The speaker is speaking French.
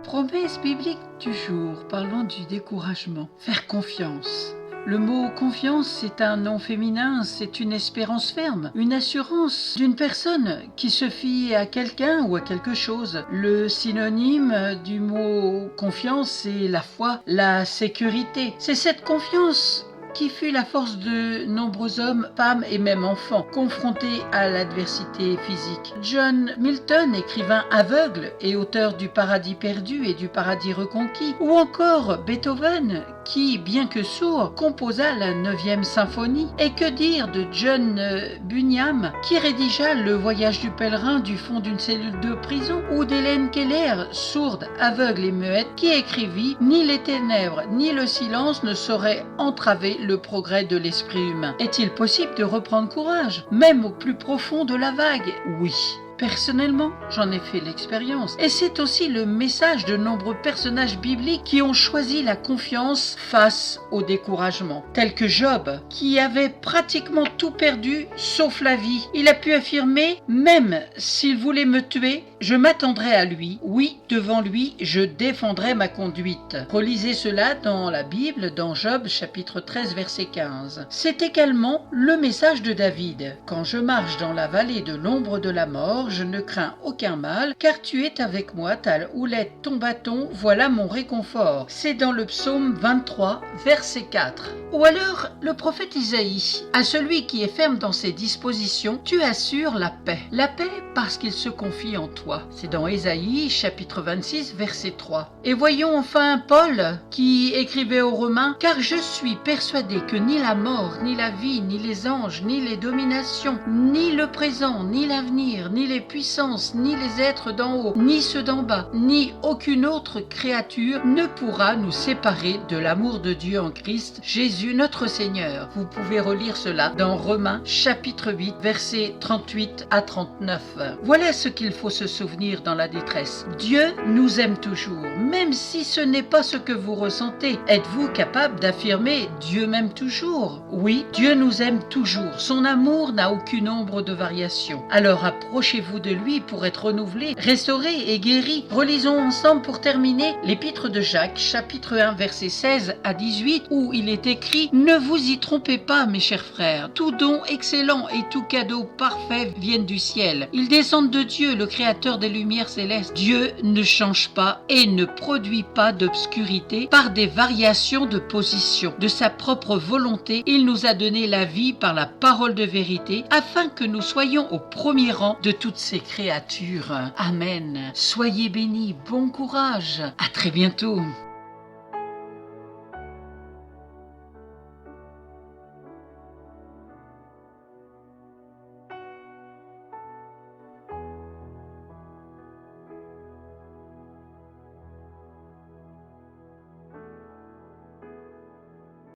Promesse biblique du jour, parlons du découragement. Faire confiance. Le mot confiance, c'est un nom féminin, c'est une espérance ferme, une assurance d'une personne qui se fie à quelqu'un ou à quelque chose. Le synonyme du mot confiance, c'est la foi, la sécurité. C'est cette confiance qui fut la force de nombreux hommes, femmes et même enfants confrontés à l'adversité physique. John Milton, écrivain aveugle et auteur du Paradis perdu et du Paradis reconquis, ou encore Beethoven, qui, bien que sourd, composa la 9e symphonie. Et que dire de John Bunyan, qui rédigea Le voyage du pèlerin du fond d'une cellule de prison, ou d'Hélène Keller, sourde, aveugle et muette, qui écrivit « Ni les ténèbres, ni le silence ne sauraient entraver le progrès de l'esprit humain ». Est-il possible de reprendre courage, même au plus profond de la vague? Oui. Personnellement, j'en ai fait l'expérience. Et c'est aussi le message de nombreux personnages bibliques qui ont choisi la confiance face au découragement. Tel que Job, qui avait pratiquement tout perdu sauf la vie. Il a pu affirmer « Même s'il voulait me tuer, je m'attendrai à lui. Oui, devant lui, je défendrai ma conduite. » Relisez cela dans la Bible, dans Job, chapitre 13, verset 15. C'est également le message de David. « Quand je marche dans la vallée de l'ombre de la mort, je ne crains aucun mal, car tu es avec moi, ta houlette, ton bâton, voilà mon réconfort. » C'est dans le psaume 23, verset 4. Ou alors, le prophète Isaïe. « À celui qui est ferme dans ses dispositions, tu assures la paix. » La paix parce qu'il se confie en toi. C'est dans Ésaïe, chapitre 26, verset 3. Et voyons enfin Paul, qui écrivait aux Romains « Car je suis persuadé que ni la mort, ni la vie, ni les anges, ni les dominations, ni le présent, ni l'avenir, ni les puissances, ni les êtres d'en haut, ni ceux d'en bas, ni aucune autre créature ne pourra nous séparer de l'amour de Dieu en Christ, Jésus notre Seigneur. » Vous pouvez relire cela dans Romains chapitre 8, versets 38 à 39. Voilà ce qu'il faut se souvenir dans la détresse. Dieu nous aime toujours, même si ce n'est pas ce que vous ressentez. Êtes-vous capable d'affirmer « Dieu m'aime toujours » ? Oui, Dieu nous aime toujours. Son amour n'a aucune ombre de variation. Alors approchez-vous de lui pour être renouvelé, restauré et guéri. Relisons ensemble pour terminer l'épître de Jacques, chapitre 1, versets 16 à 18, où il est écrit « Ne vous y trompez pas, mes chers frères, tout don excellent et tout cadeau parfait viennent du ciel. Ils descendent de Dieu, le créateur des lumières célestes. Dieu ne change pas et ne produit pas d'obscurité par des variations de position. De sa propre volonté, il nous a donné la vie par la parole de vérité, afin que nous soyons au premier rang de toutes ces créatures. Amen. Soyez bénis, bon courage. À très bientôt.